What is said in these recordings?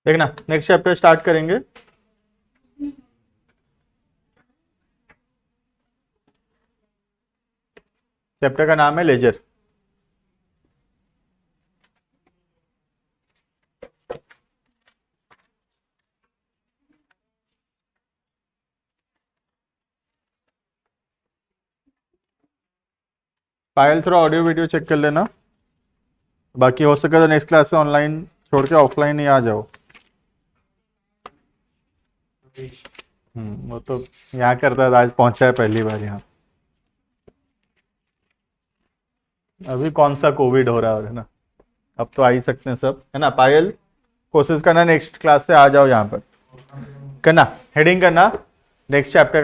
देखना next chapter start करेंगे। Chapter का नाम है लेजर। पायल थोड़ा ऑडियो वीडियो चेक कर लेना, बाकी हो सके तो नेक्स्ट क्लास से ऑनलाइन छोड़ के ऑफलाइन ही आ जाओ। वो तो यहाँ करता है, आज पहुंचा है पहली बार यहाँ। अभी कौन सा कोविड हो रहा है ना, अब तो आ ही सकते हैं सब, है ना। पायल कोशिश करना नेक्स्ट क्लास से आ जाओ यहाँ पर, करना हेडिंग करना। नेक्स्ट चैप्टर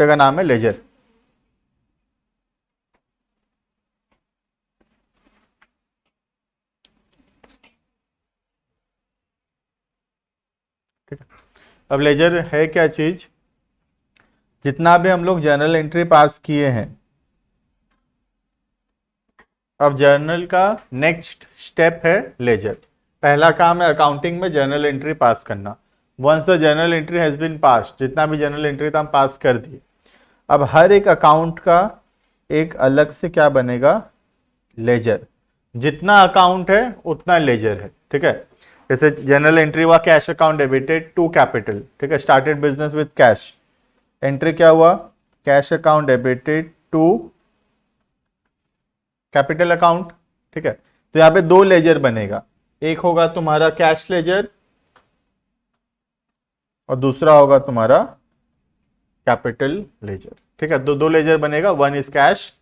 का नाम है लेजर। ठीक है, अब लेजर है क्या चीज। जितना भी हम लोग जर्नल एंट्री पास किए हैं, अब जर्नल का नेक्स्ट स्टेप है लेजर। पहला काम है अकाउंटिंग में जर्नल एंट्री पास करना। Once the journal entry has been pass, जितना भी जर्नल एंट्री था हम पास कर दिए, अब हर एक अकाउंट का एक अलग से क्या बनेगा, लेजर। जितना अकाउंट है उतना लेजर है। ठीक है, जैसे जर्नल एंट्री हुआ cash account debited to capital. ठीक है, started business with cash, entry क्या हुआ, cash account debited to capital account. ठीक है, तो यहां पे दो लेजर बनेगा, एक होगा तुम्हारा कैश लेजर और दूसरा होगा तुम्हारा कैपिटल लेजर। ठीक है, दो लेजर बनेगा, one is cash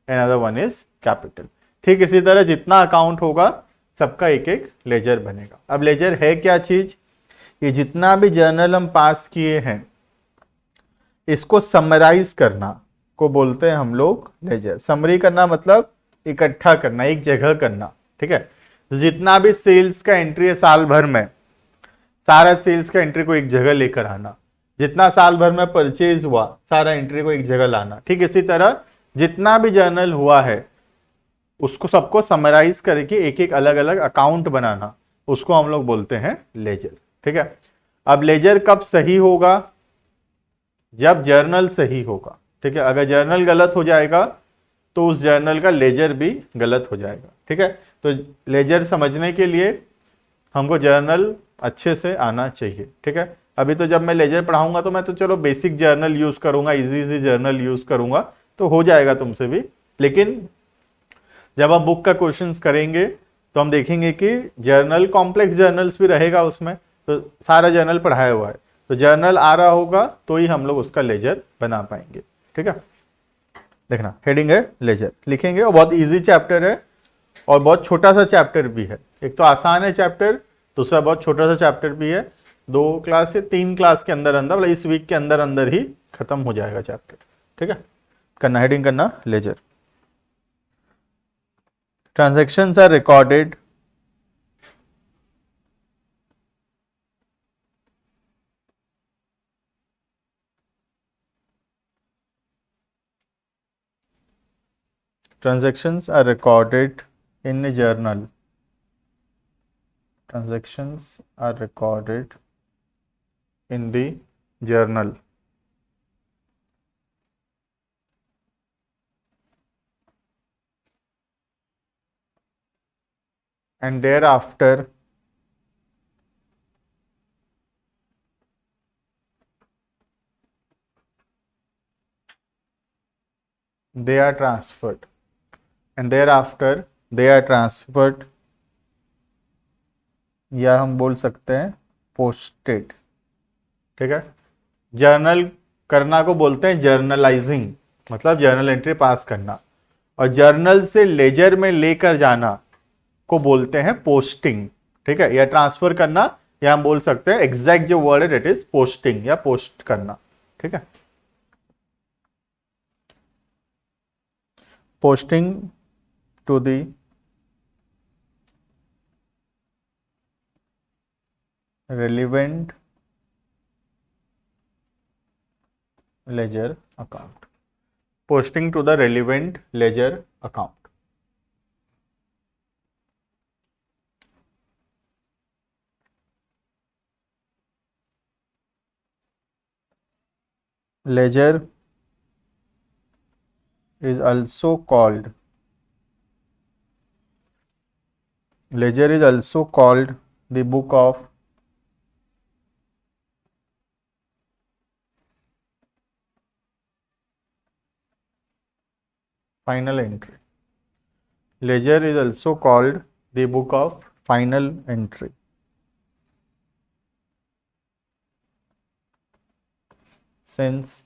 and other one is capital. ठीक इसी तरह जितना अकाउंट होगा सबका एक एक लेजर बनेगा। अब लेजर है क्या चीज, ये जितना भी जर्नल हम पास किए हैं इसको समराइज करना को बोलते हैं हम लोग लेजर। समरी करना मतलब इकट्ठा करना, एक जगह करना। ठीक है, तो जितना भी सेल्स का एंट्री है साल भर में, सारा सेल्स का एंट्री को एक जगह लेकर आना। जितना साल भर में परचेज हुआ सारा एंट्री को एक जगह लाना। ठीक इसी तरह जितना भी जर्नल हुआ है उसको सबको समराइज करके एक एक अलग अलग अकाउंट बनाना, उसको हम लोग बोलते हैं लेजर। ठीक है, अब लेजर कब सही होगा, जब जर्नल सही होगा। ठीक है, अगर जर्नल गलत हो जाएगा तो उस जर्नल का लेजर भी गलत हो जाएगा। ठीक है, तो लेजर समझने के लिए हमको जर्नल अच्छे से आना चाहिए। ठीक है, अभी तो जब मैं लेजर पढ़ाऊंगा तो मैं तो चलो बेसिक जर्नल यूज करूंगा, इजी जर्नल यूज करूंगा तो हो जाएगा तुमसे भी, लेकिन जब हम बुक का क्वेश्चंस करेंगे तो हम देखेंगे कि जर्नल कॉम्प्लेक्स जर्नल्स भी रहेगा उसमें, तो सारा जर्नल पढ़ाया हुआ है, तो जर्नल आ रहा होगा तो ही हम लोग उसका लेजर बना पाएंगे। ठीक है, देखना हेडिंग है लेजर, लिखेंगे। और बहुत इजी चैप्टर है और बहुत छोटा सा चैप्टर भी है। एक तो आसान है चैप्टर, दूसरा बहुत छोटा सा चैप्टर भी है। 2 क्लास या 3 क्लास के अंदर अंदर, मतलब इस वीक के अंदर अंदर ही खत्म हो जाएगा चैप्टर। ठीक है, करना हेडिंग करना laser. Transactions are recorded in a journal. Transactions are recorded in the journal. And thereafter they are transferred. या हम बोल सकते हैं पोस्टेड। ठीक है, जर्नल करना को बोलते हैं जर्नलाइजिंग, मतलब जर्नल एंट्री पास करना, और जर्नल से लेजर में लेकर जाना को बोलते हैं पोस्टिंग। ठीक है, या ट्रांसफर करना, या हम बोल सकते हैं एग्जैक्ट जो वर्ड है इट इज पोस्टिंग या पोस्ट करना। ठीक है, posting to the relevant ledger account. Posting to the relevant ledger account. Ledger is also called the book of final entry. Ledger is also called the book of final entry. Since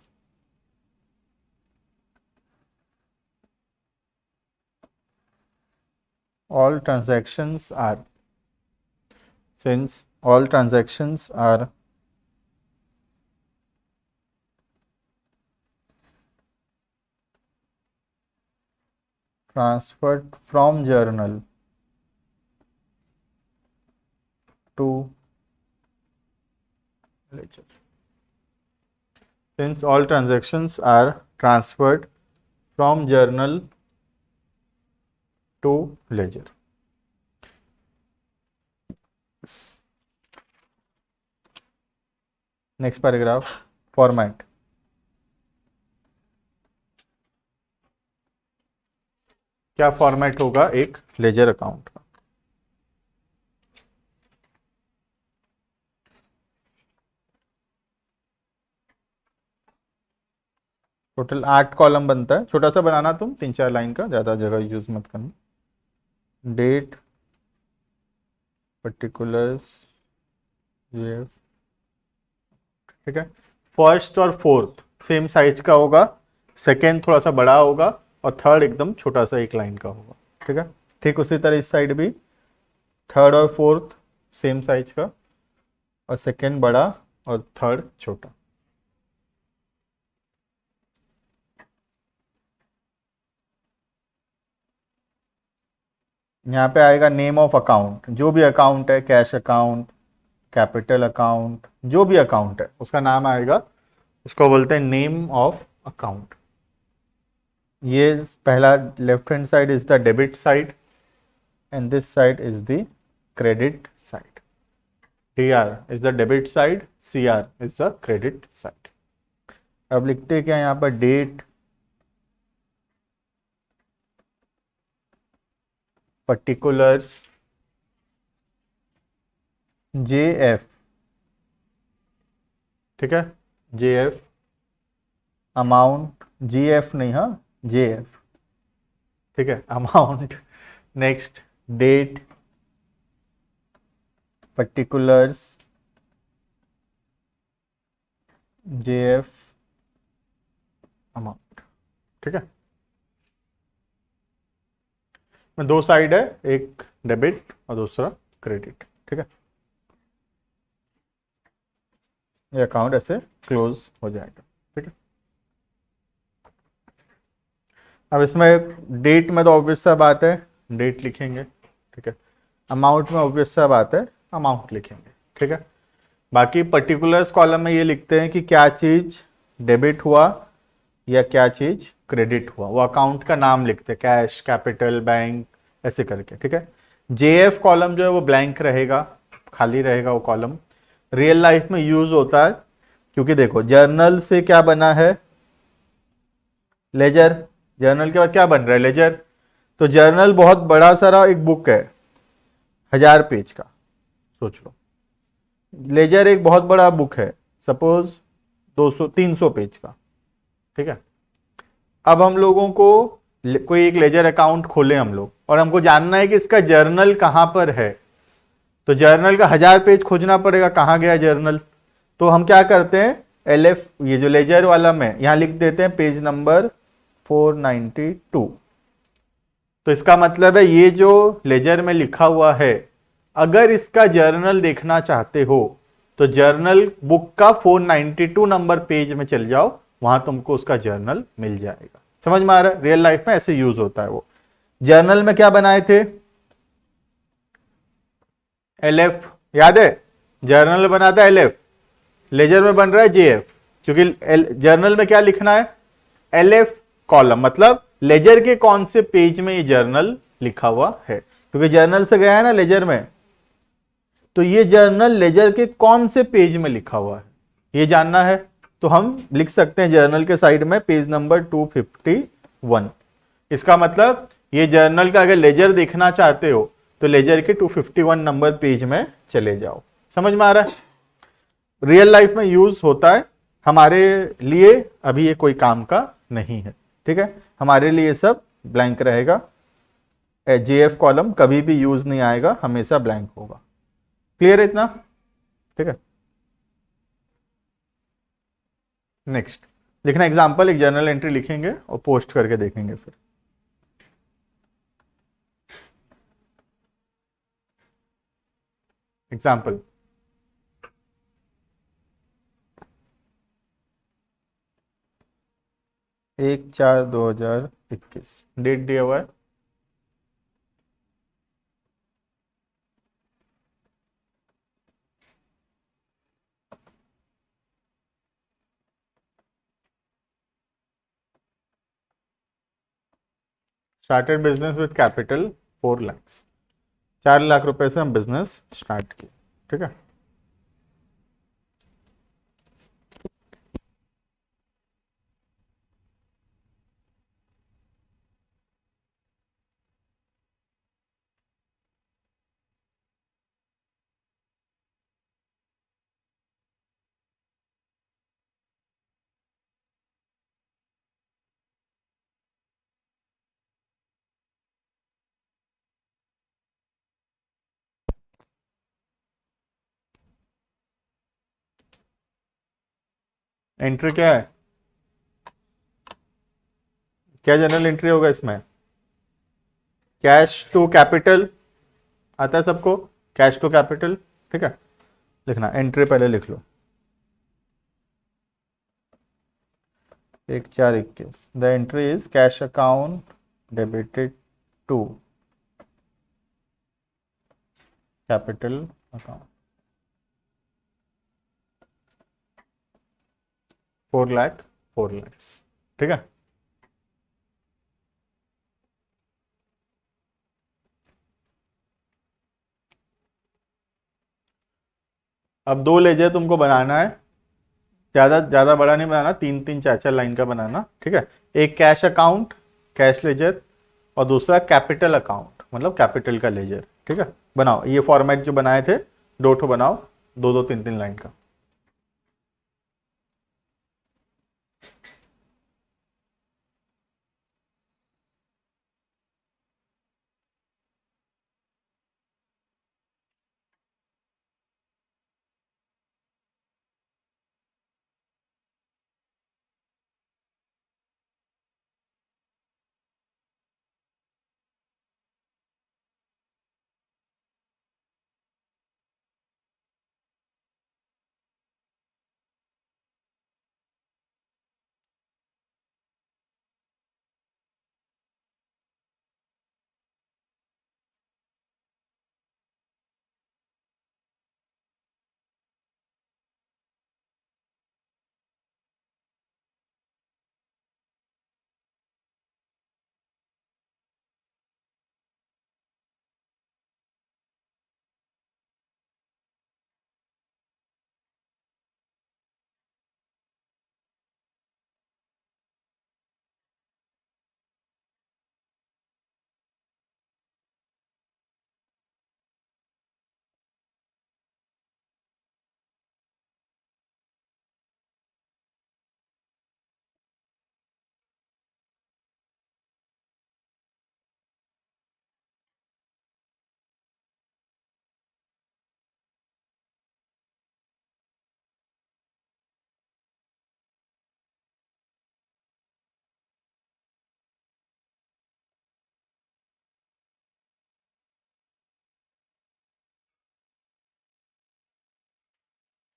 all transactions are transferred from journal to ledger. Since all transactions are transferred from journal to ledger. Next paragraph, format. क्या format होगा एक ledger account का? Total 8 column बनता है, छोटा सा बनाना तुम, 3-4 line का, ज्यादा जगह यूज मत करना. डेट, पर्टिकुलर्स, जीएफ, ठीक है. फर्स्ट और फोर्थ सेम साइज का होगा, सेकेंड थोड़ा सा बड़ा होगा और थर्ड एकदम छोटा सा 1 लाइन का होगा. ठीक है. ठीक उसी तरह इस साइड भी थर्ड और फोर्थ सेम साइज का और सेकेंड बड़ा और थर्ड छोटा. यहाँ पे आएगा नेम ऑफ अकाउंट. जो भी अकाउंट है, कैश अकाउंट, कैपिटल अकाउंट, जो भी अकाउंट है उसका नाम आएगा, उसको बोलते हैं नेम ऑफ अकाउंट. ये पहला left hand side is the debit side and this side is the credit side. DR is the debit side, CR is the credit side. अब लिखते हैं क्या यहाँ पर, डेट, पर्टिकुलर्स, JF, ठीक है, JF, अमाउंट, GF नहीं, हाँ JF, ठीक है, amount. Next date, particulars, JF, amount. ठीक है. में 2 साइड है, एक डेबिट और दूसरा क्रेडिट. ठीक है. ये अकाउंट ऐसे क्लोज हो जाएगा. ठीक है. अब इसमें डेट में तो ऑब्वियस सा बात है, डेट लिखेंगे. ठीक है. अमाउंट में ऑब्वियस सा बात है, अमाउंट लिखेंगे. ठीक है. बाकी पर्टिकुलर्स कॉलम में ये लिखते हैं कि क्या चीज डेबिट हुआ या क्या चीज क्रेडिट हुआ, वो अकाउंट का नाम लिखते हैं, कैश, कैपिटल, बैंक, ऐसे करके. ठीक है. JF कॉलम जो है वो ब्लैंक रहेगा, खाली रहेगा वो कॉलम. रियल लाइफ में यूज होता है क्योंकि देखो जर्नल से क्या बना है, लेजर. जर्नल के बाद क्या बन रहा है, लेजर. तो जर्नल बहुत बड़ा सारा एक बुक है, 1000 पेज का, सोच लो. लेजर एक बहुत बड़ा बुक है, सपोज 200-300 पेज का. ठीक है. अब हम लोगों को कोई एक लेजर अकाउंट खोले हम लोग और हमको जानना है कि इसका जर्नल कहां पर है. तो जर्नल का 1000 पेज खोजना पड़ेगा, कहां गया जर्नल. तो हम क्या करते हैं, LF, ये जो लेजर वाला में यहां लिख देते हैं पेज नंबर 492. तो इसका मतलब है ये जो लेजर में लिखा हुआ है, अगर इसका जर्नल देखना चाहते हो तो जर्नल बुक का 492 नंबर पेज में चल जाओ, वहां तुमको उसका जर्नल मिल जाएगा. समझ में आ रहा है. रियल लाइफ में ऐसे यूज होता है. वो जर्नल में क्या बनाए थे, LF, याद है, जर्नल में बना था LF, लेजर में बन रहा है JF. क्योंकि जर्नल में क्या लिखना है, LF कॉलम, मतलब लेजर के कौन से पेज में ये जर्नल लिखा हुआ है. क्योंकि जर्नल से गया है ना लेजर में, तो ये जर्नल लेजर के कौन से पेज में लिखा हुआ है ये जानना है. तो हम लिख सकते हैं जर्नल के साइड में पेज नंबर 251। इसका मतलब ये जर्नल का अगर लेजर देखना चाहते हो तो लेजर के 251 नंबर पेज में चले जाओ। समझ में आ रहा है? रियल लाइफ में यूज होता है, हमारे लिए अभी ये कोई काम का नहीं है। ठीक है, हमारे लिए सब ब्लैंक रहेगा। जेएफ कॉलम कभी भी यूज नहीं आएगा, हमेशा ब्लैंक होगा। क्लियर है इतना? ठीक है, नेक्स्ट लिखना एग्जाम्पल, एक जर्नल एंट्री लिखेंगे और पोस्ट करके देखेंगे फिर। एग्जाम्पल, एक 4/2021, डेट दिया हुआ है started business with capital 4 lakh, 4 lakh रुपए से हम बिजनेस स्टार्ट किए। ठीक है, एंट्री क्या है? क्या जनरल एंट्री होगा इसमें? कैश टू कैपिटल आता है सबको, कैश टू कैपिटल। ठीक है, लिखना एंट्री पहले लिख लो, 1/4/21। The entry is cash account debited to capital account 4 lakh 4 lakh. ठीक है, अब 2 लेजर तुमको बनाना है, ज्यादा ज्यादा बड़ा नहीं बनाना, 3-3 4-4 लाइन का बनाना। ठीक है, एक कैश अकाउंट कैश लेजर और दूसरा कैपिटल अकाउंट मतलब कैपिटल का लेजर। ठीक है, बनाओ ये फॉर्मेट जो बनाए थे, 2 ठो बनाओ, 2-2 3-3 लाइन का।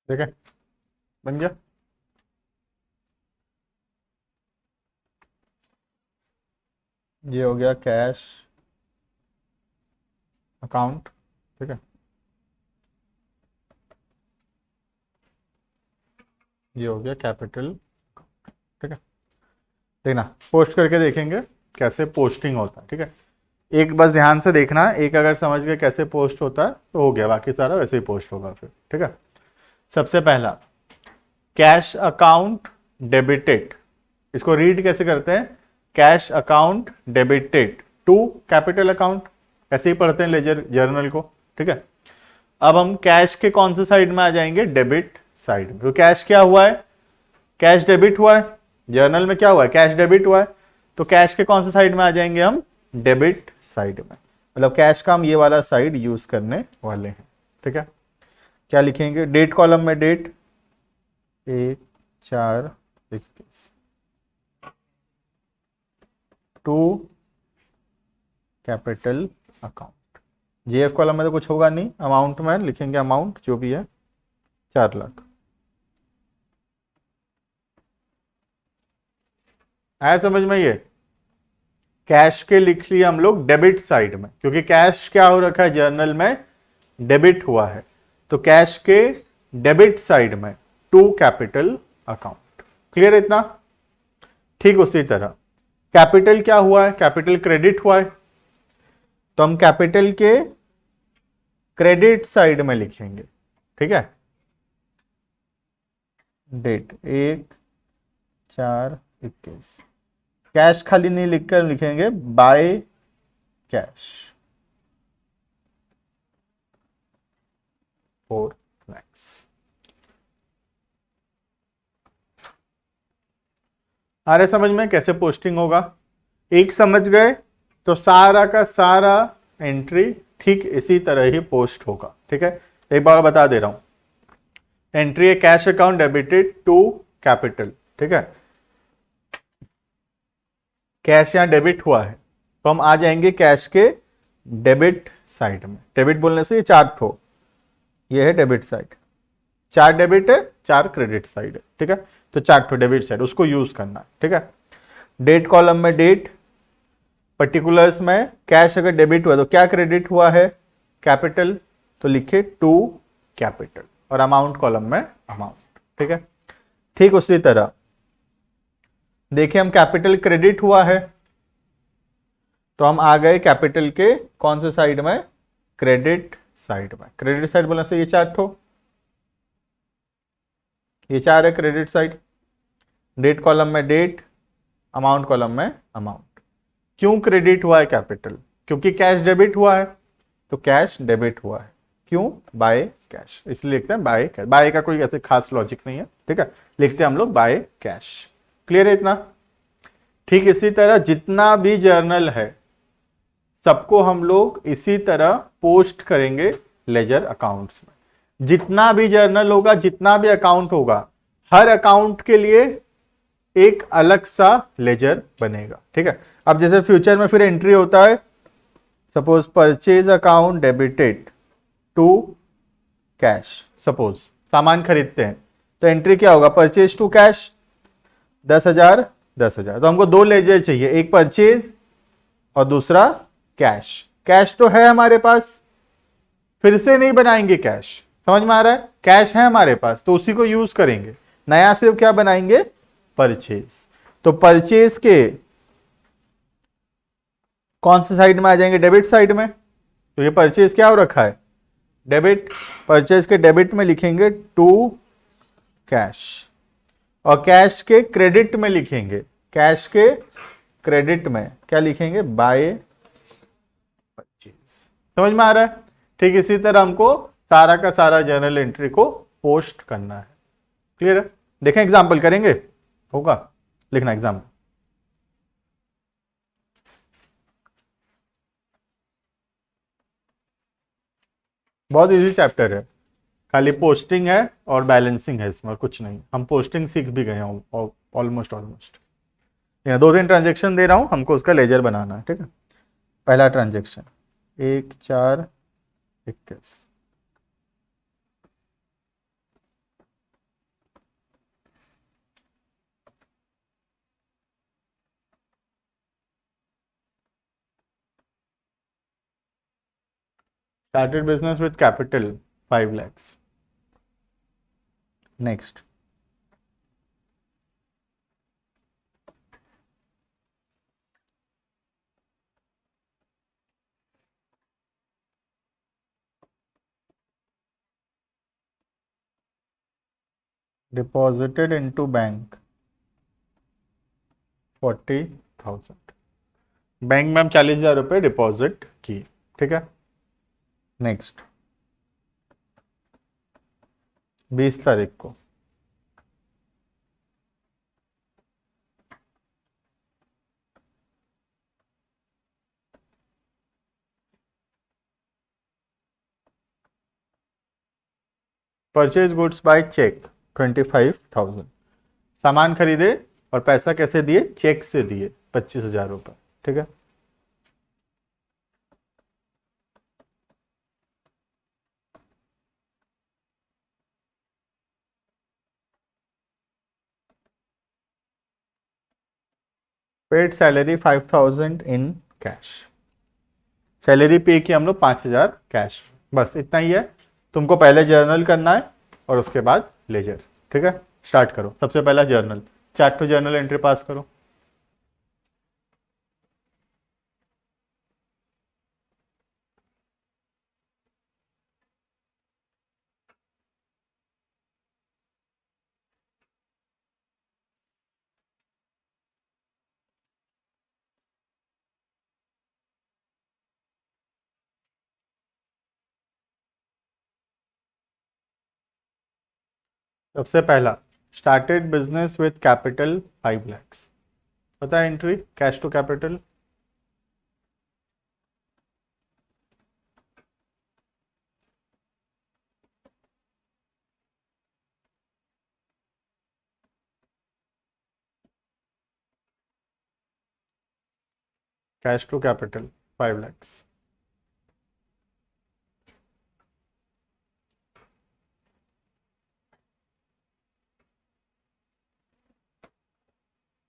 ठीक है, बन गया। ये हो गया कैश अकाउंट। ठीक है, ये हो गया कैपिटल। ठीक है, देखना पोस्ट करके देखेंगे कैसे पोस्टिंग होता है। ठीक है, एक बस ध्यान से देखना, एक अगर समझ गए कैसे पोस्ट होता है तो हो गया, बाकी सारा वैसे ही पोस्ट होगा फिर। ठीक है, सबसे पहला कैश अकाउंट डेबिटेड, इसको रीड कैसे करते हैं, cash account debited to capital account, ऐसे ही पढ़ते हैं लेजर जर्नल को, ठीक है। अब हम कैश के कौन से साइड में आ जाएंगे, डेबिट साइड में। तो कैश क्या हुआ है, कैश डेबिट हुआ है, जर्नल में क्या हुआ है, कैश डेबिट हुआ है, तो कैश के कौन से साइड में आ जाएंगे हम, डेबिट साइड में, मतलब कैश का हम ये वाला साइड यूज करने वाले हैं, ठीक है। क्या लिखेंगे, डेट कॉलम में date 1/4/21 to capital account. JF column में तो कुछ होगा नहीं, अमाउंट में लिखेंगे अमाउंट जो भी है 4 लाख। आया समझ में, ये कैश के लिख लिया हम लोग डेबिट साइड में, क्योंकि कैश क्या हो रखा है जर्नल में, डेबिट हुआ है, तो कैश के डेबिट साइड में टू कैपिटल अकाउंट। क्लियर है इतना। ठीक उसी तरह कैपिटल क्या हुआ है, कैपिटल क्रेडिट हुआ है, तो हम कैपिटल के क्रेडिट साइड में लिखेंगे, ठीक है। डेट 1/4/21, कैश खाली नहीं लिखकर लिखेंगे बाय कैश 4 lakhs। आ रहे समझ में कैसे पोस्टिंग होगा, एक समझ गए तो सारा का सारा एंट्री ठीक इसी तरह ही पोस्ट होगा, ठीक है। एक बार बता दे रहा हूं, एंट्री है cash account debited to capital, ठीक है। कैश यहां डेबिट हुआ है, तो हम आ जाएंगे कैश के डेबिट साइड में। डेबिट बोलने से ये 4 ठो, ये है डेबिट साइड, 4 डेबिट है 4 क्रेडिट साइड है, ठीक है। तो 4 ठो डेबिट साइड, उसको यूज करना है, ठीक है। डेट कॉलम में डेट, पर्टिकुलर्स में कैश अगर डेबिट हुआ तो क्या क्रेडिट हुआ है, कैपिटल, तो लिखे टू कैपिटल, और अमाउंट कॉलम में अमाउंट, ठीक है। ठीक उसी तरह देखिए हम कैपिटल क्रेडिट हुआ है, तो हम आ गए कैपिटल के कौन से साइड में, क्रेडिट साइड में। क्रेडिट साइड बोलने से ये 4 ठो, ये 4 है क्रेडिट साइड। डेट कॉलम में डेट, अमाउंट कॉलम में अमाउंट। क्यों क्रेडिट हुआ है कैपिटल, क्योंकि कैश डेबिट हुआ है, तो कैश डेबिट हुआ है, क्यों, बाय कैश, इसलिए लिखते हैं बाय कैश। बाय का कोई ऐसे खास लॉजिक नहीं है, ठीक है, लिखते हैं हम लोग बाय कैश। क्लियर है इतना। ठीक इसी तरह जितना भी जर्नल है सबको हम लोग इसी तरह पोस्ट करेंगे लेजर अकाउंट्स में। जितना भी जर्नल होगा, जितना भी अकाउंट होगा, हर अकाउंट के लिए एक अलग सा लेजर बनेगा, ठीक है। अब जैसे फ्यूचर में फिर एंट्री होता है, suppose purchase account debited to cash, suppose सामान खरीदते हैं, तो एंट्री क्या होगा, परचेज टू कैश 10,000 10,000। तो हमको 2 लेजर चाहिए, एक परचेज और दूसरा कैश। कैश तो है हमारे पास, फिर से नहीं बनाएंगे कैश, समझ में आ रहा है, कैश है हमारे पास तो उसी को यूज करेंगे, नया सिर्फ क्या बनाएंगे, परचेज। तो परचेज के कौन से साइड में आ जाएंगे, डेबिट साइड में, तो ये परचेज क्या हो रखा है, डेबिट, परचेज के डेबिट में लिखेंगे टू कैश, और कैश के क्रेडिट में लिखेंगे, कैश के क्रेडिट में क्या लिखेंगे, बाय परचेज। समझ में आ रहा है। ठीक इसी तरह हमको सारा का सारा जर्नल एंट्री को पोस्ट करना है। क्लियर है। देखें एग्जाम्पल करेंगे, होगा, लिखना एग्जाम्पल। बहुत इजी चैप्टर है, खाली पोस्टिंग है और बैलेंसिंग है, इसमें कुछ नहीं। हम पोस्टिंग सीख भी गए हैं ऑलमोस्ट ऑलमोस्ट। 2-3 ट्रांजेक्शन दे रहा हूं, हमको उसका लेजर बनाना है, ठीक है। पहला transaction 1/4/21, started business with capital 5 lakhs. Next, deposited into bank 40,000। Bank में हम 40,000 रुपये डिपॉजिट किए, ठीक है। नेक्स्ट 20 तारीख को परचेज गुड्स बाय चेक 25,000। सामान खरीदे और पैसा कैसे दिए? चेक से दिए 25,000 रुपये, ठीक है। Paid salary 5,000 in cash. Salary पे की हम लोग 5,000 कैश। बस इतना ही है। तुमको पहले जर्नल करना है और उसके बाद लेजर, ठीक है। स्टार्ट करो। सबसे पहला journal, chart to journal entry pass करो। सबसे पहला, started business with capital 5 lakhs। पता है entry cash to capital? Cash to capital 5 lakhs।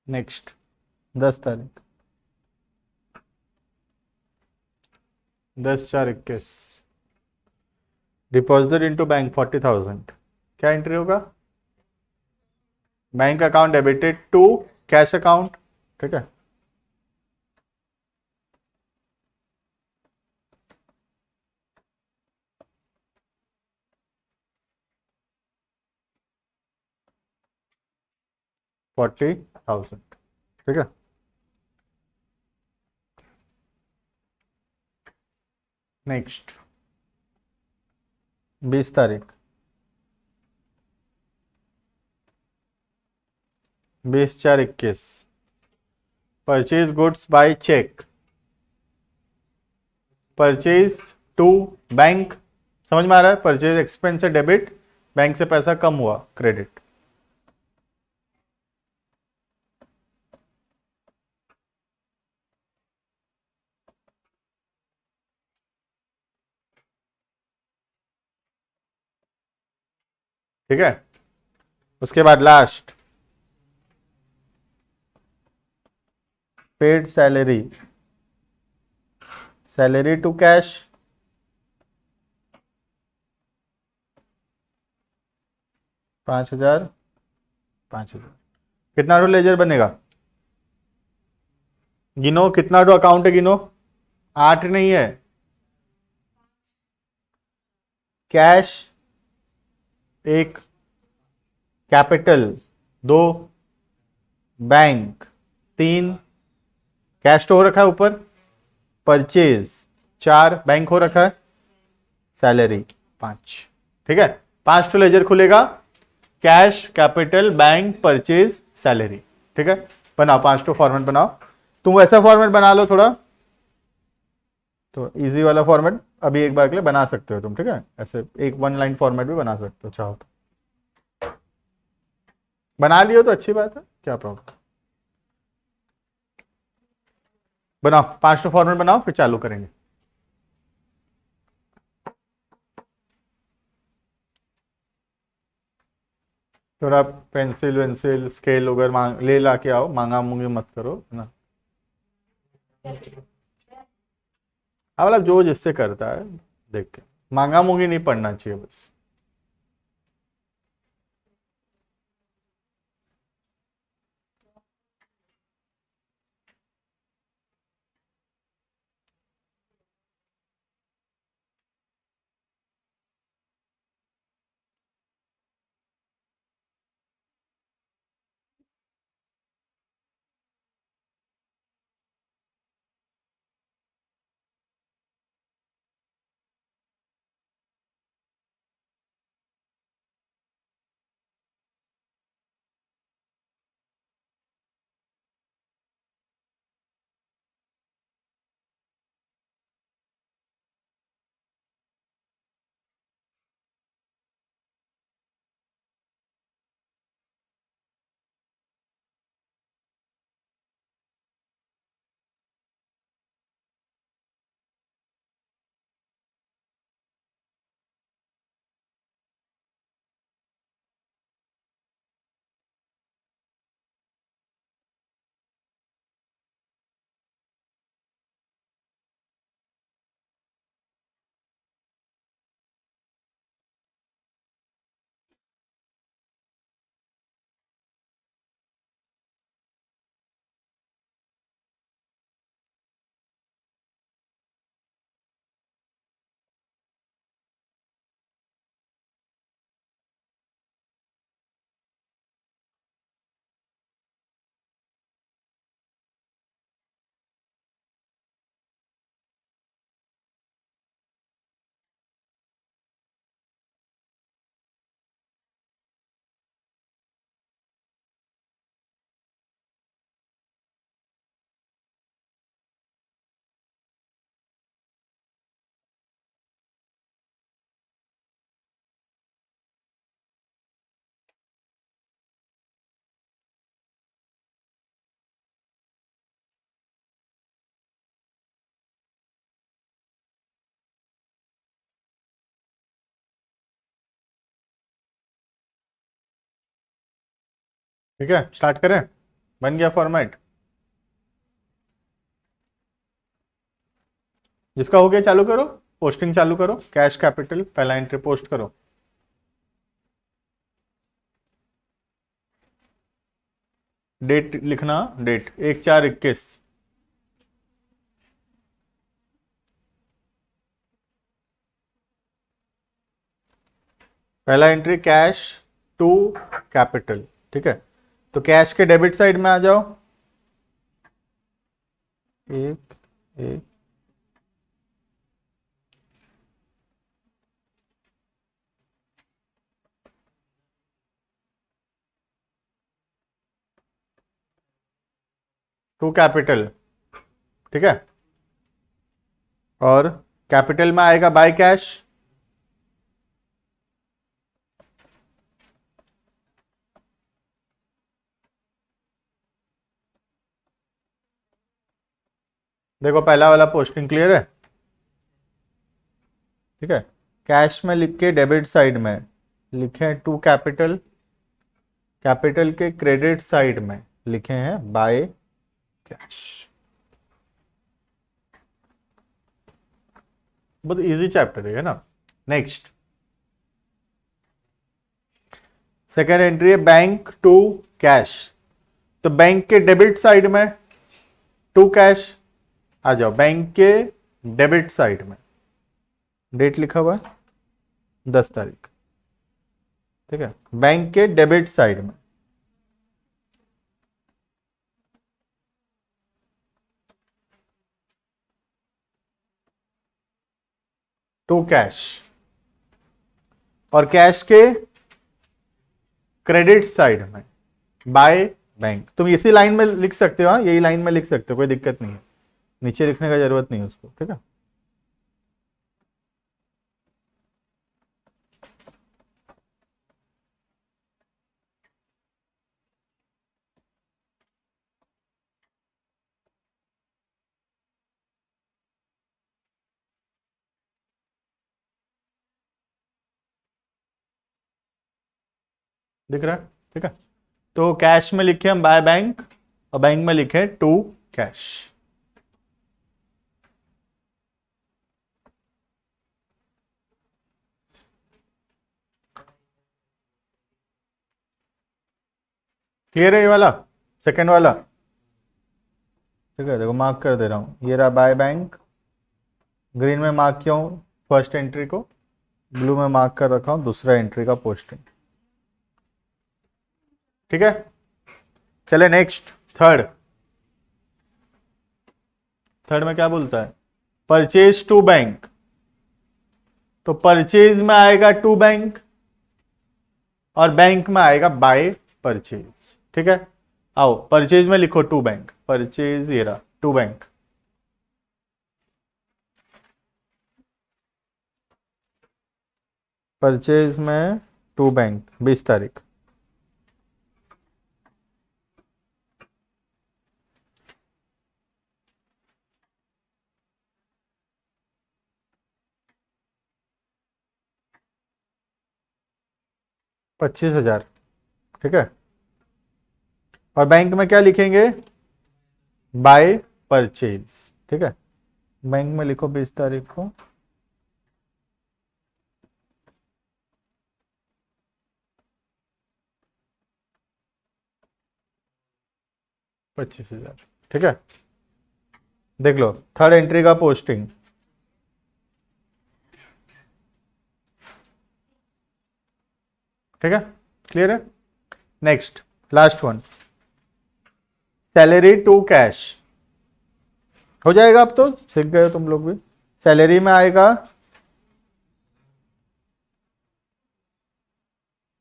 Next 10 तारीख, 10/4/21, डिपॉजिट इनटू बैंक 40,000। क्या एंट्री होगा? Bank account debited to cash account, ठीक है। $40,000, ठीक है। नेक्स्ट 20 तारीख, 20/4/21, purchase goods by cheque, purchase to bank. समझ में आ रहा है? परचेज एक्सपेंस से डेबिट, बैंक से पैसा कम हुआ क्रेडिट। ठीक है। उसके बाद last, paid salary, salary to cash, $5,000, $5,000। कितना रो लेजर बनेगा? गिनो कितना रो अकाउंट है, गिनो। 8 नहीं है। कैश 1, कैपिटल 2, बैंक 3, कैश तो हो रखा है ऊपर, परचेज 4, बैंक हो रखा है, सैलरी 5, ठीक है। 5 तो लेजर खुलेगा, cash, capital, bank, purchase, salary, ठीक है। बनाओ 5 तो फॉर्मेट बनाओ। तुम वैसा फॉर्मेट बना लो थोड़ा, तो इजी वाला फॉर्मेट अभी एक बार के लिए बना सकते हो तुम, ठीक है। ऐसे एक 1 लाइन फॉर्मेट भी बना सकते हो चाहो तो। बना लियो तो अच्छी बात है, क्या प्रॉब्लम। बनाओ 5 तो फॉर्मेट बनाओ, फिर चालू करेंगे। थोड़ा पेंसिल वेंसिल स्केल वगैरह मांग ले ला के आओ, मांगा मूंगी मत करो, है ना। हाँ मतलब जो जिससे करता है देख के, मांगा मूंगी नहीं पढ़ना चाहिए बस। ठीक है, स्टार्ट करें। बन गया फॉर्मेट? जिसका हो गया चालू करो, पोस्टिंग चालू करो। कैश कैपिटल पहला एंट्री पोस्ट करो। डेट लिखना, डेट 1/4/21। पहला एंट्री कैश टू कैपिटल। ठीक है, तो कैश के डेबिट साइड में आ जाओ। एक एक टू कैपिटल। ठीक है, और कैपिटल में आएगा बाय कैश। देखो पहला वाला पोस्टिंग क्लियर है। ठीक है, कैश में लिख के डेबिट साइड में लिखे टू कैपिटल, कैपिटल के क्रेडिट साइड में लिखे हैं बाय कैश। बहुत इजी चैप्टर है ना। नेक्स्ट सेकेंड एंट्री है बैंक टू कैश। तो बैंक के डेबिट साइड में टू कैश आ जाओ। बैंक के डेबिट साइड में डेट लिखा हुआ है 10 तारीख। ठीक है, बैंक के डेबिट साइड में टू कैश, और कैश के क्रेडिट साइड में बाय बैंक। तुम इसी लाइन में लिख सकते हो, हाँ यही लाइन में लिख सकते हो, कोई दिक्कत नहीं है। नीचे लिखने का जरूरत नहीं है उसको। ठीक है, दिख रहा है? ठीक है, तो कैश में लिखे हम बाय बैंक, और बैंक में लिखे टू कैश। क्लियर है ये वाला? सेकंड वाला? ठीक है, देखो मार्क कर दे रहा हूं, ये रहा बाय बैंक। ग्रीन में मार्क किया हूं फर्स्ट एंट्री को, ब्लू में मार्क कर रखा हूं दूसरा एंट्री का पोस्टिंग। ठीक है, चले नेक्स्ट। थर्ड, थर्ड में क्या बोलता है? Purchase to bank. तो परचेज में आएगा टू बैंक, और बैंक में आएगा बाय परचेज। ठीक है, आओ परचेज में लिखो टू बैंक। परचेज ये रहा टू बैंक। परचेज में टू बैंक 20 तारीख। $25,000। ठीक है, और बैंक में क्या लिखेंगे? By purchase. ठीक है, बैंक में लिखो 20 तारीख को $25,000। ठीक है, देख लो थर्ड एंट्री का पोस्टिंग। ठीक है, क्लियर है? Next last one, salary to cash. हो जाएगा, अब तो सीख गए हो तुम लोग भी। सैलरी में आएगा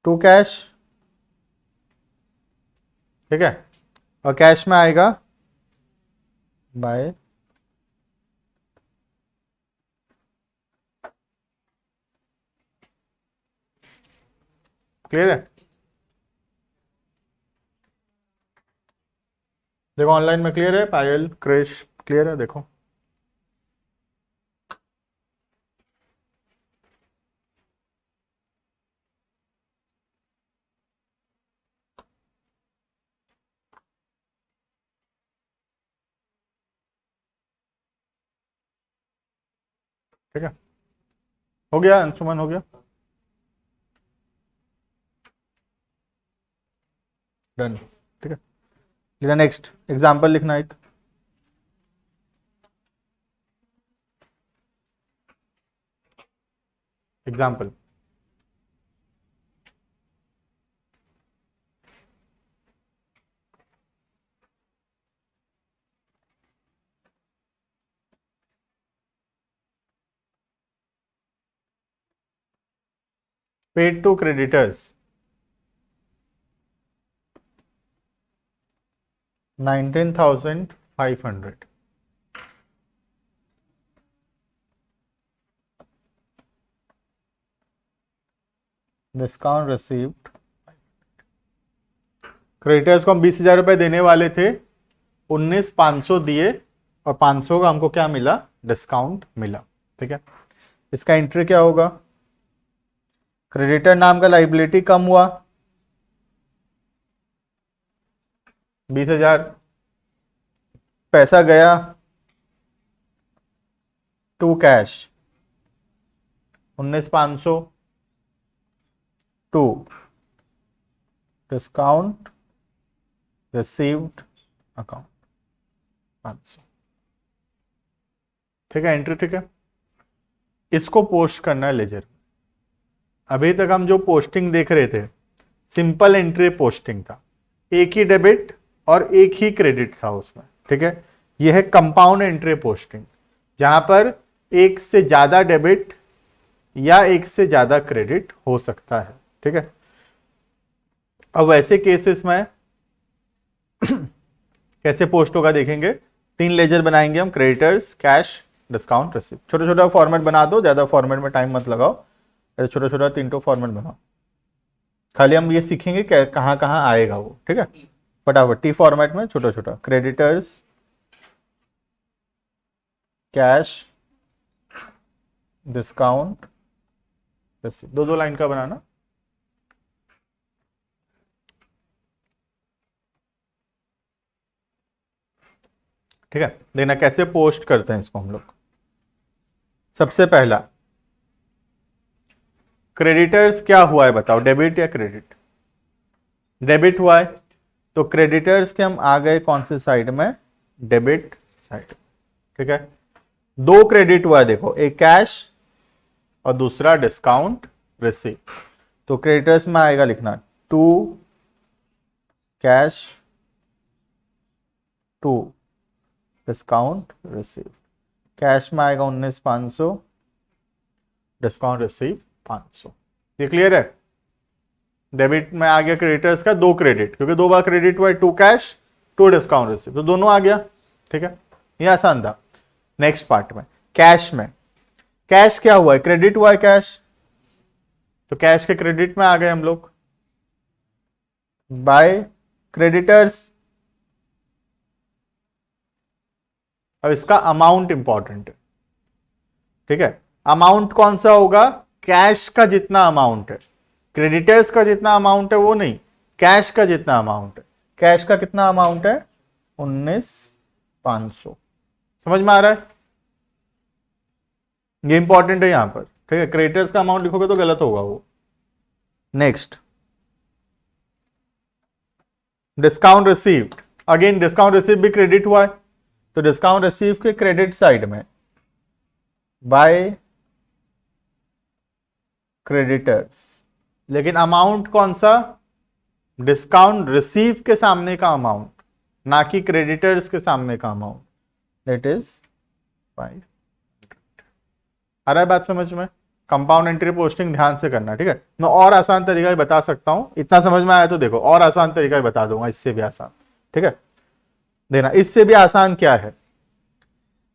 टू कैश। ठीक है, और कैश में आएगा बाय। क्लियर है? देखो ऑनलाइन में क्लियर है, पायल क्रिश क्लियर है? देखो ठीक है, हो गया अंशुमन, हो गया, डन। ठीक है, लिखना नेक्स्ट एग्जाम्पल, लिखना एक example. Paid to creditors 19,500, discount received, creditors को हम 20,000 रुपए देने वाले थे, 19,500 दिए और 500 का हमको क्या मिला, डिस्काउंट मिला। ठीक है, इसका एंट्री क्या होगा, क्रेडिटर नाम का लाइबिलिटी कम हुआ 20,000, पैसा गया to cash 19,500 to discount received account 500। ठीक है, एंट्री ठीक है। इसको पोस्ट करना है लेजर। अभी तक हम जो पोस्टिंग देख रहे थे सिंपल एंट्री पोस्टिंग था, एक ही डेबिट और एक ही क्रेडिट था उसमें। ठीक है, यह है कंपाउंड एंट्री पोस्टिंग, जहां पर एक से ज्यादा डेबिट या एक से ज्यादा क्रेडिट हो सकता है। ठीक है, अब वैसे केसेस में कैसे पोस्ट होगा देखेंगे। 3 लेजर बनाएंगे हम, क्रेडिटर्स, कैश, डिस्काउंट, रिसीव। छोटा छोटा फॉर्मेट बना दो, ज्यादा फॉर्मेट में टाइम मत लगाओ, ऐसे छोटा छोटा 3 फॉर्मेट बनाओ। खाली हम ये सीखेंगे कहाँ कहाँ आएगा वो। ठीक है, फटाफट टी फॉर्मेट में छोटा छोटा, creditors, cash, discount, receive, 2 line का बनाना। ठीक है, देखना कैसे पोस्ट करते हैं इसको हम लोग। सबसे पहला, क्रेडिटर्स क्या हुआ है बताओ, डेबिट या क्रेडिट? डेबिट हुआ है, तो क्रेडिटर्स के हम आ गए कौन से साइड में, डेबिट साइड। ठीक है, 2 क्रेडिट हुआ है देखो, एक कैश और दूसरा डिस्काउंट रिसीव। तो क्रेडिटर्स में आएगा लिखना 2 कैश 2 डिस्काउंट रिसीव। कैश में आएगा 19,500, डिस्काउंट रिसीव 500। ये क्लियर है? डेबिट में आ गया क्रेडिटर्स का 2 क्रेडिट, क्योंकि 2 बार क्रेडिट हुआ है, 2 कैश 2 डिस्काउंट रिसीव, तो दोनों आ गया। ठीक है, ये आसान था। नेक्स्ट पार्ट में कैश में, कैश क्या हुआ है, क्रेडिट हुआ है कैश, तो कैश के क्रेडिट में आ गए हम लोग बाय क्रेडिटर्स। अब इसका अमाउंट इंपॉर्टेंट है। ठीक है, अमाउंट कौन सा होगा, कैश का जितना अमाउंट है, क्रेडिटर्स का जितना अमाउंट है वो नहीं, कैश का जितना अमाउंट है। कैश का कितना अमाउंट है, 19,500। समझ में आ रहा है? ये इंपॉर्टेंट है यहां पर। ठीक है, क्रेडिटर्स का अमाउंट लिखोगे तो गलत होगा वो। Next, discount received, again discount receive भी क्रेडिट हुआ है, तो डिस्काउंट रिसीव के क्रेडिट साइड में बाय क्रेडिटर्स, लेकिन अमाउंट कौन सा, डिस्काउंट रिसीव के सामने का अमाउंट, ना कि क्रेडिटर्स के सामने का अमाउंट, दैट इज 500। आ रहा है बात समझ में? कंपाउंड एंट्री पोस्टिंग ध्यान से करना। ठीक है, मैं और आसान तरीका भी बता सकता हूं, इतना समझ में आया तो देखो और आसान तरीका भी बता दूंगा, इससे भी आसान। ठीक है, देना इससे भी आसान क्या है,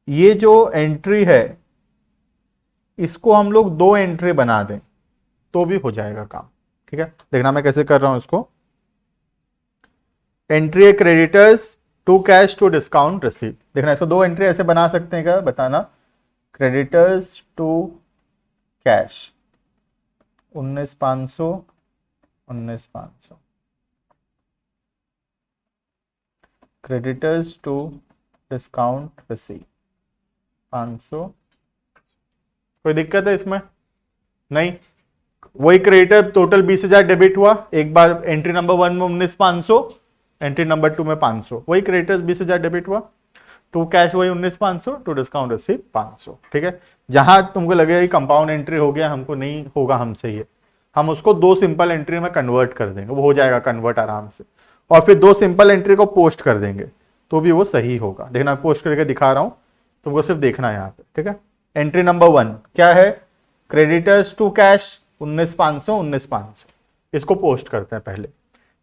ये जो एंट्री है इसको हम लोग 2 एंट्री बना दें तो भी हो जाएगा काम। ठीक है, देखना मैं कैसे कर रहा हूं इसको। एंट्री है creditors to cash to discount receive, देखना इसको 2 एंट्री ऐसे बना सकते हैं क्या, बताना। Creditors to cash 19,500 19,500, creditors to discount receive 500 कोई दिक्कत है इसमें? नहीं। वही क्रेडिटर टोटल 20,000 डेबिट हुआ, एक बार एंट्री नंबर 1 में 19,500, एंट्री नंबर 2 में 500, वही क्रेडिटर 20,000 डेबिट हुआ, टू कैश वही 19,500, टू डिस्काउंट रिसीव 500। ठीक है, जहां तुमको लगेगा कि कंपाउंड एंट्री हो गया, हमको नहीं होगा हमसे ये, हम उसको 2 सिंपल एंट्री में कन्वर्ट कर देंगे, वो हो जाएगा कन्वर्ट आराम से, और फिर 2 सिंपल एंट्री को पोस्ट कर देंगे तो भी वो सही होगा। देखना, पोस्ट करके दिखा रहा हूं, तुमको सिर्फ देखना है यहाँ पे। ठीक है, एंट्री नंबर 1 क्या है? क्रेडिटर्स टू कैश 19,500, 19,500, इसको पोस्ट करते हैं पहले।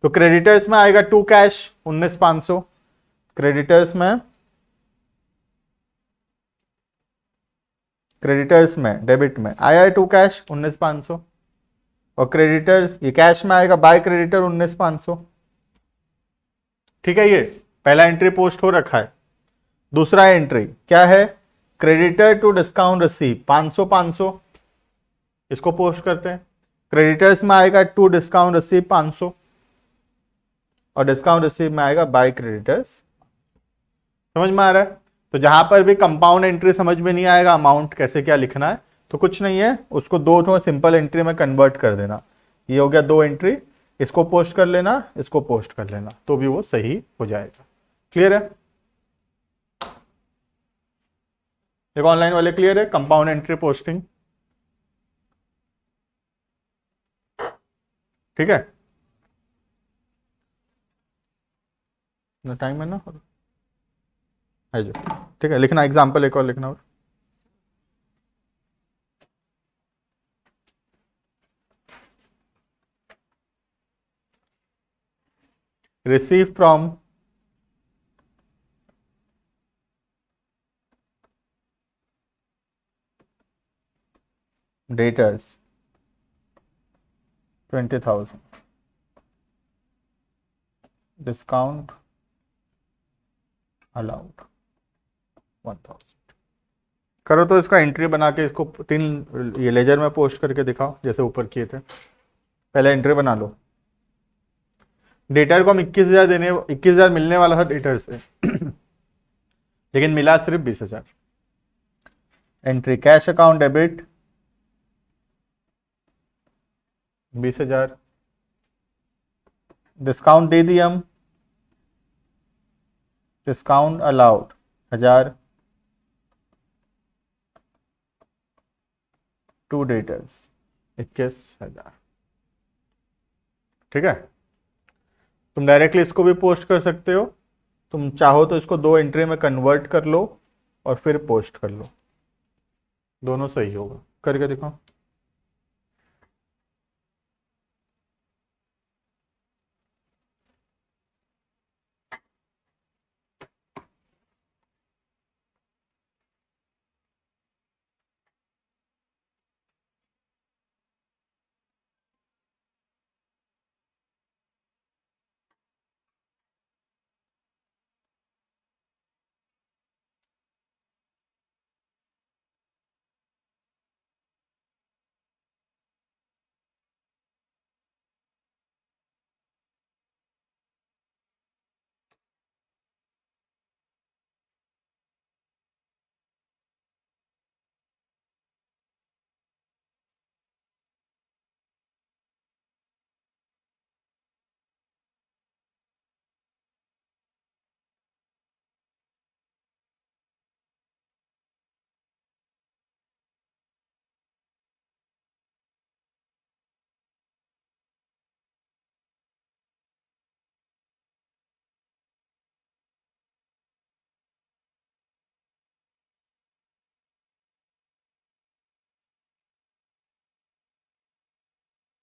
तो क्रेडिटर्स में आएगा टू कैश 19,500, क्रेडिटर्स में डेबिट में आया है टू कैश 19,500, और क्रेडिटर्स ये कैश में आएगा बाय क्रेडिटर 19,500। ठीक है, ये पहला एंट्री पोस्ट हो रखा है। दूसरा एंट्री क्या है? क्रेडिटर टू डिस्काउंट रिसीव 500, 500, इसको पोस्ट करते हैं। क्रेडिटर्स में आएगा टू डिस्काउंट रिसीव 500, और डिस्काउंट रिसीव में आएगा बाय क्रेडिटर्स। समझ में आ रहा है? तो जहां पर भी कंपाउंड एंट्री समझ में नहीं आएगा अमाउंट कैसे क्या लिखना है, तो कुछ नहीं है, उसको 2 सिंपल एंट्री में कन्वर्ट कर देना। ये हो गया 2 एंट्री, इसको पोस्ट कर लेना, इसको पोस्ट कर लेना, तो भी वो सही हो जाएगा। क्लियर है? देखो ऑनलाइन वाले क्लियर है कंपाउंड एंट्री पोस्टिंग? ठीक है, टाइम है ना, है जो। ठीक है, लिखना एग्जाम्पल एक और लिखना, और receive from debtors 20,000, discount allowed 1,000। करो तो इसका एंट्री बना के इसको 3 ये लेजर में पोस्ट करके दिखाओ जैसे ऊपर किए थे। पहले एंट्री बना लो। डेटर को हम 21,000 मिलने वाला था डेटर से लेकिन मिला सिर्फ 20,000। Entry cash account debit 20,000, discount दे दिया हम, डिस्काउंट अलाउड 1,000, टू डेटर्स 21,000। ठीक है, तुम डायरेक्टली इसको भी पोस्ट कर सकते हो, तुम चाहो तो इसको 2 एंट्री में कन्वर्ट कर लो और फिर पोस्ट कर लो, दोनों सही होगा। करके दिखाओ।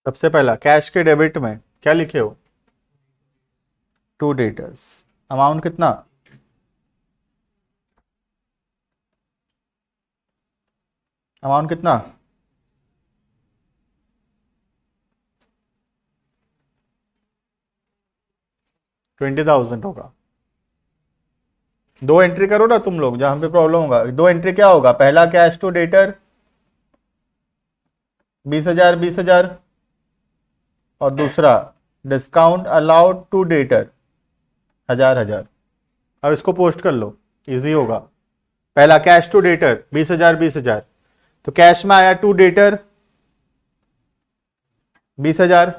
सबसे पहला कैश के डेबिट में क्या लिखे हो? टू डेटर्स, अमाउंट कितना? अमाउंट कितना? 20,000 होगा। 2 एंट्री करो ना तुम लोग, जहां पे प्रॉब्लम होगा। 2 एंट्री क्या होगा? पहला कैश टू डेटर 20,000, 20,000, और दूसरा डिस्काउंट अलाउड टू डेटर 1,000, 1,000। अब इसको पोस्ट कर लो, इजी होगा। पहला कैश टू डेटर 20,000, 20,000, तो कैश में आया टू डेटर 20,000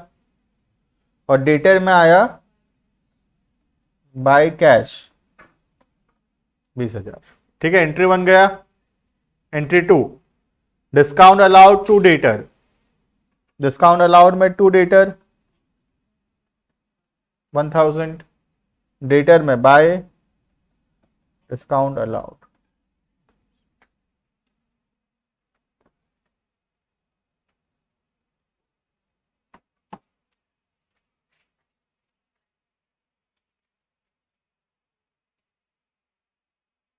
और डेटर में आया बाय कैश 20,000। ठीक है, एंट्री 1 गया। Entry 2, discount allowed to debtor, discount allowed में टू डेटर 1,000, डेटर में बाय डिस्काउंट अलाउड।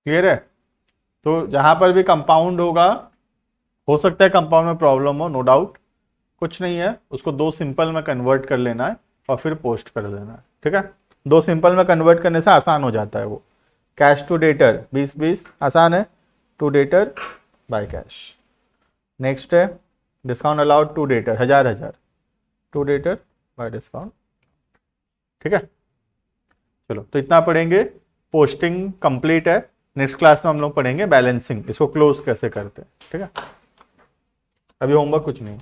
क्लियर है? तो जहां पर भी कंपाउंड होगा, हो सकता है कंपाउंड में प्रॉब्लम हो, नो डाउट, कुछ नहीं है, उसको 2 सिंपल में कन्वर्ट कर लेना है और फिर पोस्ट कर देना है। ठीक है, 2 सिंपल में कन्वर्ट करने से आसान हो जाता है वो। कैश टू डेटर 20-20 आसान है, to debtor by cash. Next है discount allowed to debtor 1,000 to debtor by discount. ठीक है, चलो तो इतना पढ़ेंगे। पोस्टिंग कंप्लीट है। नेक्स्ट क्लास में हम लोग पढ़ेंगे बैलेंसिंग, इसको क्लोज कैसे करते हैं। ठीक है, अभी होमवर्क कुछ नहीं।